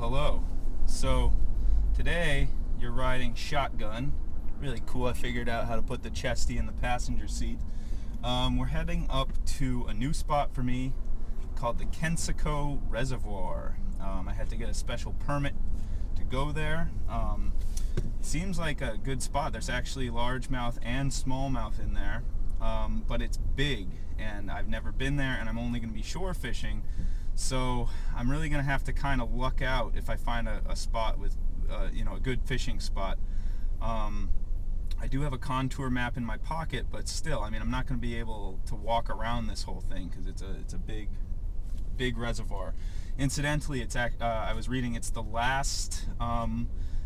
Hello. So today you're riding shotgun. Really cool. I figured out how to put the chesty in the passenger seat. We're heading up to a new spot for me called the Kensico Reservoir. I had to get a special permit to go there. Seems like a good spot. There's actually largemouth and smallmouth in there, but it's big and I've never been there, and I'm only going to be shore fishing. So I'm really going to have to kind of luck out if I find a spot with, a good fishing spot. I do have a contour map in my pocket, but still, I mean, I'm not going to be able to walk around this whole thing because it's a big reservoir. Incidentally, I was reading it's the last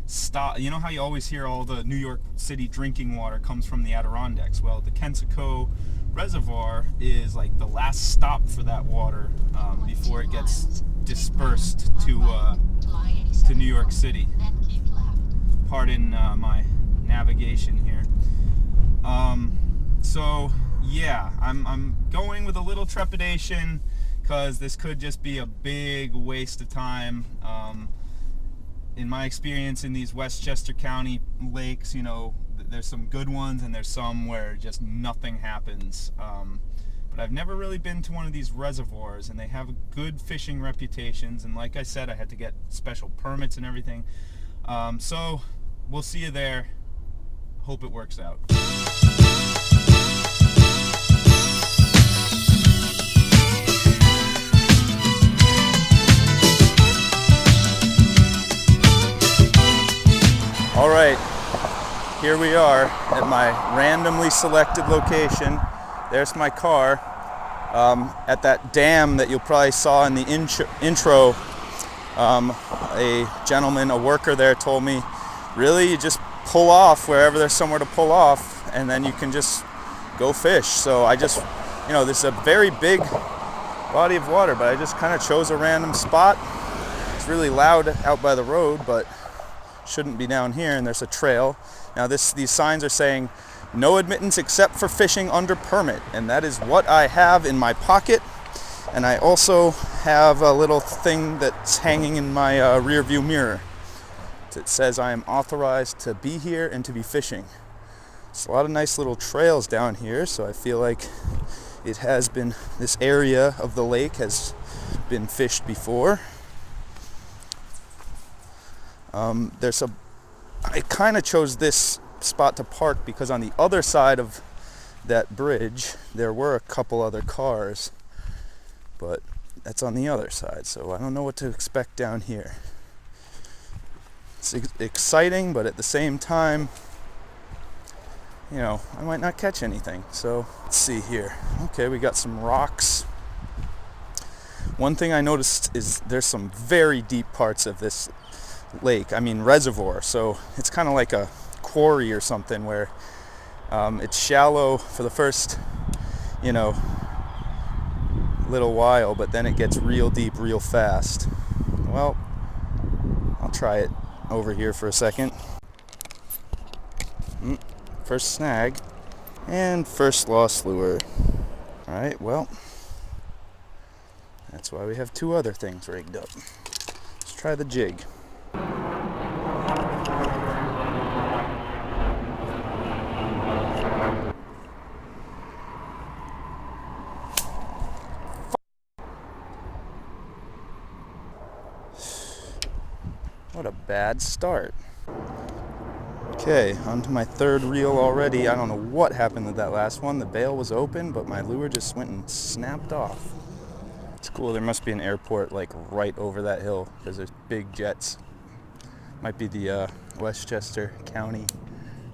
stop. You know how you always hear all the New York City drinking water comes from the Adirondacks? Well, the Kensico Reservoir is like the last stop for that water before it gets dispersed to New York City. Pardon my navigation here. So yeah, I'm going with a little trepidation because this could just be a big waste of time. In my experience in these Westchester County lakes, there's some good ones and there's some where just nothing happens. But I've never really been to one of these reservoirs, and they have good fishing reputations, and like I said, I had to get special permits and everything. So we'll see you there. Hope it works out. All right, here we are at my randomly selected location. There's my car. At that dam that you probably saw in the intro, a gentleman, a worker there told me, really, you just pull off wherever there's somewhere to pull off, and then you can just go fish. So I just, this is a very big body of water, but I just kind of chose a random spot. It's really loud out by the road, but shouldn't be down here, and there's a trail. Now these signs are saying no admittance except for fishing under permit, and that is what I have in my pocket. And I also have a little thing that's hanging in my rear view mirror. It says I am authorized to be here and to be fishing. There's a lot of nice little trails down here, so I feel like this area of the lake has been fished before. I kind of chose this spot to park because on the other side of that bridge there were a couple other cars, but that's on the other side, so I don't know what to expect down here. It's exciting, but at the same time, I might not catch anything. So let's see here. Okay, we got some rocks. One thing I noticed is there's some very deep parts of this reservoir, so it's kind of like a quarry or something where it's shallow for the first little while, but then it gets real deep real fast. Well, I'll try it over here for a second. First snag and first lost lure. Alright, well, that's why we have two other things rigged up. Let's try the jig. What a bad start. Okay, on to my third reel already. I don't know what happened to that last one. The bail was open, but my lure just went and snapped off. It's cool. There must be an airport like right over that hill because there's big jets. Might be the Westchester County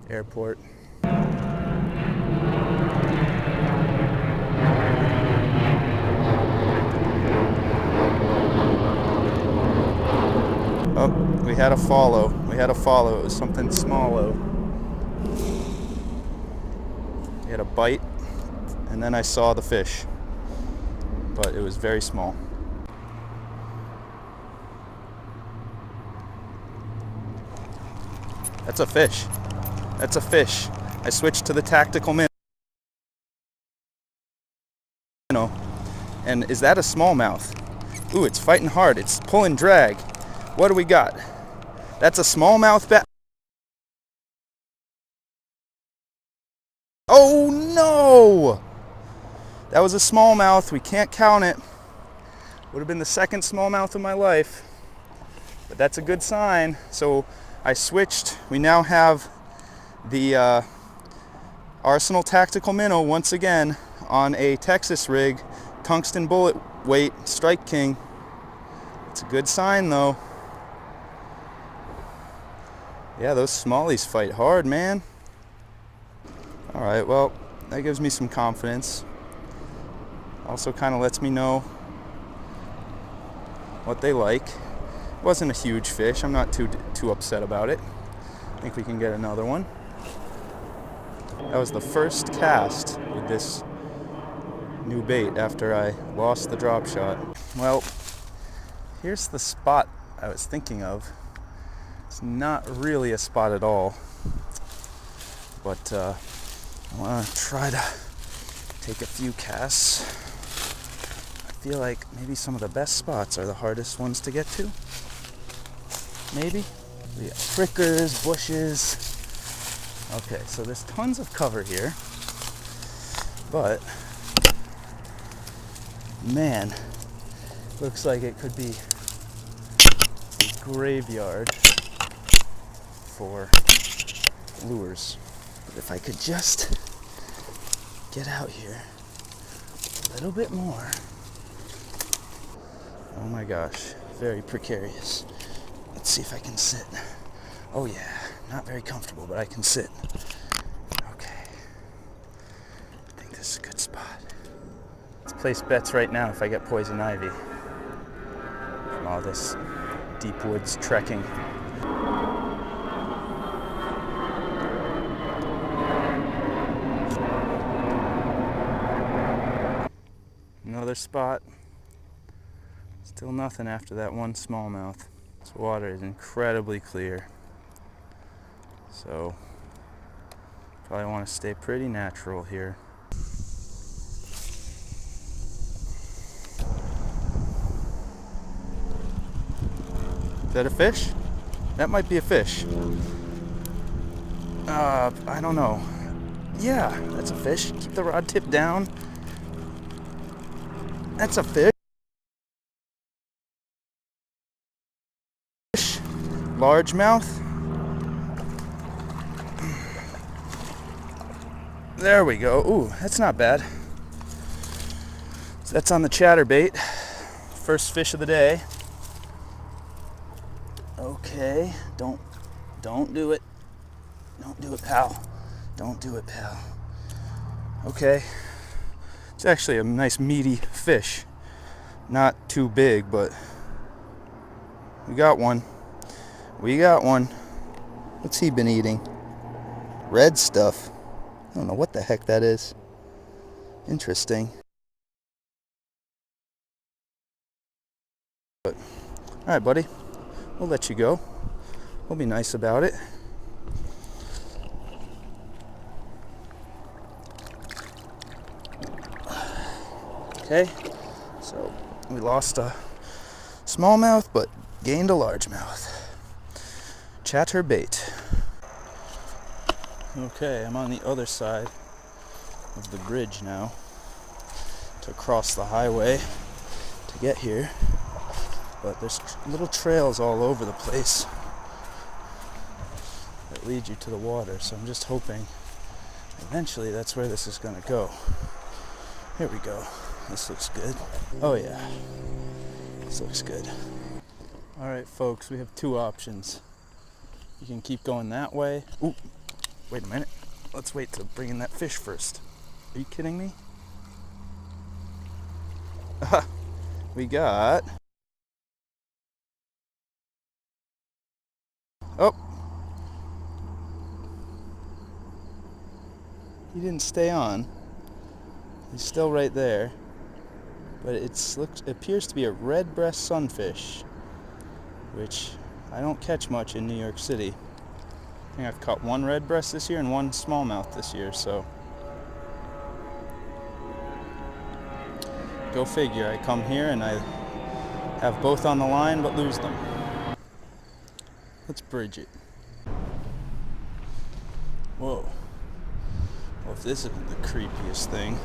Airport. Oh, we had a follow. It was something smallow. We had a bite, and then I saw the fish, but it was very small. That's a fish. I switched to the tactical minnow. And is that a smallmouth? Ooh, it's fighting hard. It's pulling drag. What do we got? That's a smallmouth bass. Oh no! That was a smallmouth. We can't count it. Would have been the second smallmouth of my life. But that's a good sign. So I switched. We now have the Arsenal Tactical Minnow once again on a Texas rig, tungsten bullet weight, Strike King. It's a good sign though. Yeah, those smallies fight hard, man. Alright, well, that gives me some confidence. Also kind of lets me know what they like. It wasn't a huge fish. I'm not too upset about it. I think we can get another one. That was the first cast with this new bait after I lost the drop shot. Well, here's the spot I was thinking of. It's not really a spot at all, but I want to try to take a few casts. I feel like maybe some of the best spots are the hardest ones to get to. Maybe. We got prickers, bushes. Okay, so there's tons of cover here, but man, looks like it could be a graveyard for lures. But if I could just get out here a little bit more. Oh my gosh, very precarious. Let's see if I can sit. Oh yeah, not very comfortable, but I can sit. Okay, I think this is a good spot. Let's place bets right now if I get poison ivy from all this deep woods trekking. Another spot. Still nothing after that one smallmouth. This water is incredibly clear, so probably want to stay pretty natural here. Is that a fish? That might be a fish. I don't know. Yeah, that's a fish. Keep the rod tip down. That's a fish. Largemouth. There we go. Ooh, that's not bad. So that's on the chatterbait. First fish of the day. Okay, don't do it. Don't do it, pal. Don't do it, pal. Okay. It's actually a nice meaty fish. Not too big, but we got one. We got one. What's he been eating? Red stuff. I don't know what the heck that is. Interesting. But, all right, buddy. We'll let you go. We'll be nice about it. Okay. So we lost a smallmouth, but gained a largemouth. Chatterbait. Okay, I'm on the other side of the bridge now to cross the highway to get here, but there's little trails all over the place that lead you to the water, so I'm just hoping eventually that's where this is going to go. Here we go. This looks good. Oh yeah, this looks good. Alright folks, we have two options. You can keep going that way. Ooh, wait a minute. Let's wait to bring in that fish first. Are you kidding me? We got... Oh! He didn't stay on. He's still right there. But it appears to be a red breast sunfish, which I don't catch much in New York City. I think I've caught one red breast this year and one smallmouth this year, so go figure. I come here and I have both on the line but lose them. Let's bridge it. Whoa. Well, if this isn't the creepiest thing.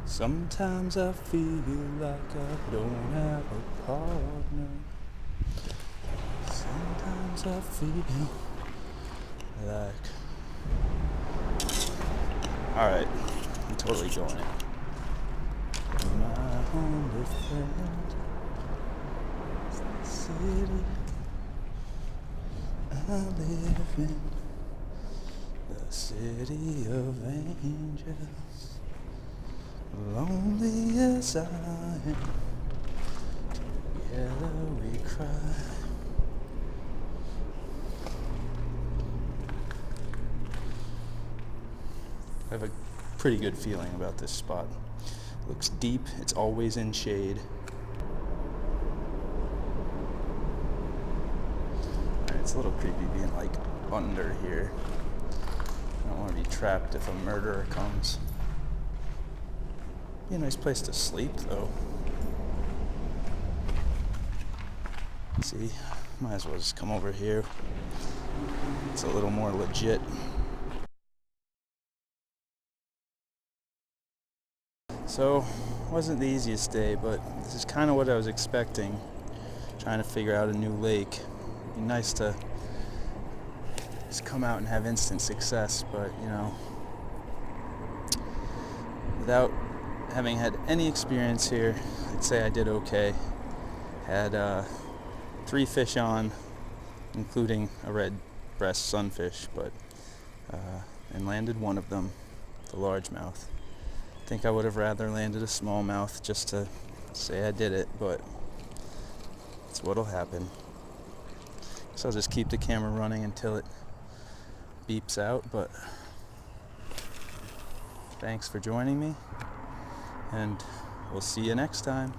Sometimes I feel like I don't have a partner. Sometimes I feel like... Alright, I'm totally going it. My only friend is the city I live in, the city of angels. Lonely as I am, together we cry. I have a pretty good feeling about this spot. It looks deep, it's always in shade. Alright, it's a little creepy being like under here. I don't want to be trapped if a murderer comes. Be a nice place to sleep, though. See, might as well just come over here. It's a little more legit. So, wasn't the easiest day, but this is kind of what I was expecting. Trying to figure out a new lake. It'd be nice to just come out and have instant success, but you know, without having had any experience here, I'd say I did okay. Had 3 fish on, including a red breast sunfish, but and landed one of them, the largemouth. I think I would have rather landed a smallmouth just to say I did it, but that's what'll happen. So I'll just keep the camera running until it beeps out, but thanks for joining me, and we'll see you next time.